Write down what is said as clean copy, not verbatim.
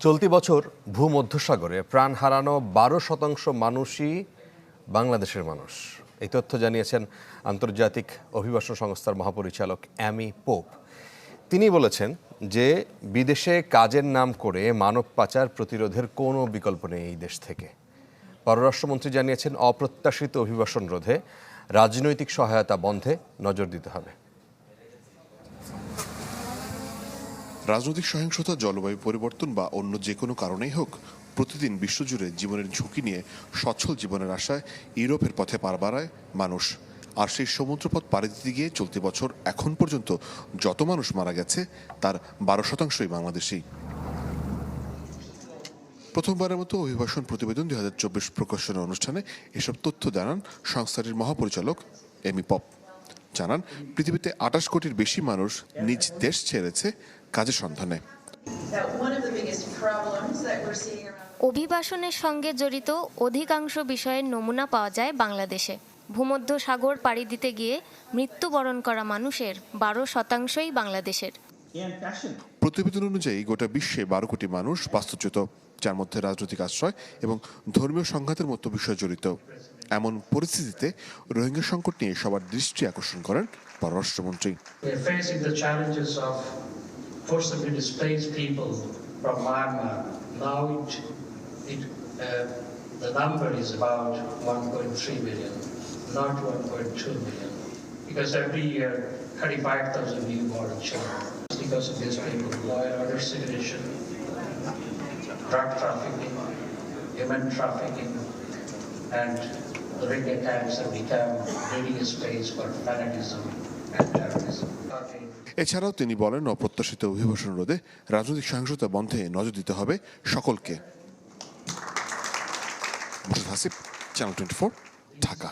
চলতি বছর ভূমধ্যসাগরে প্রাণ হারানো 12% মানুষই বাংলাদেশের মানুষ। এই তথ্য জানিয়েছেন আন্তর্জাতিক অভিবাসন সংস্থার মহাপরিচালক অ্যামি পোপ। তিনি বলেছেন যে বিদেশে কাজের নাম করে মানব পাচার প্রতিরোধের কোনো বিকল্প নেই এই দেশ থেকে। পররাষ্ট্রমন্ত্রী জানিয়েছেন অপ্রত্যাশিত অভিবাসন রোধে রাজনৈতিক সহায়তা বন্ধে নজর দিতে হবে। রাজনৈতিক সহিংসতা, জলবায়ু পরিবর্তন বা অন্য যে কোনো কারণেই হোক, প্রতিদিন বিশ্বজুড়ে জীবনের ঝুঁকি নিয়ে সচ্ছল জীবনের আশায় ইউরোপের পথে পা বাড়ায় মানুষ। আর সেই সমুদ্রপথ পাড়ি দিতে গিয়ে চলতি বছর এখন পর্যন্ত যত মানুষ মারা গেছে তার 12%ই বাংলাদেশি। প্রথমবারের মতো অভিবাসন প্রতিবেদন 2024 প্রকাশনের অনুষ্ঠানে এসব তথ্য জানান সংস্থাটির মহাপরিচালক এমি পপ। জানান, পৃথিবীতে 28 কোটির বেশি মানুষ নিজ দেশ ছেড়েছে কাজের সন্ধানে। অভিবাসনের সঙ্গে জড়িত অধিকাংশ বিষয়ের নমুনা পাওয়া যায় বাংলাদেশে। ভূমধ্যসাগর পাড়ি দিতে গিয়ে মৃত্যুবরণ করা মানুষের 12%ই বাংলাদেশের। প্রতিবেদন অনুযায়ী গোটা বিশ্বে 12 কোটি মানুষ বাস্তুচ্যুত, যার মধ্যে রাজনৈতিক আশ্রয় এবং ধর্মীয় সংঘাতের মতো বিষয় জড়িত। এমন পরিস্থিতিতে রোহিঙ্গা সংকট নিয়ে সবার দৃষ্টি আকর্ষণ করেন পররাষ্ট্রমন্ত্রী। Forcibly displaced people from Myanmar. Now the number is about 1.3 million, not 1.2 million. Because every year, 35,000 newborn children. Because of these people, law and order situation, drug trafficking, human trafficking, and the Rohingya camps have become breeding space for fanatism and terrorism. এছাড়াও তিনি বলেন, অপ্রত্যাশিত অভিবাসন রোধে রাজনৈতিক সহিংসতা বন্ধে নজর দিতে হবে সকলকে। মুর্শিদ হাসিব, চ্যানেল 24, ঢাকা।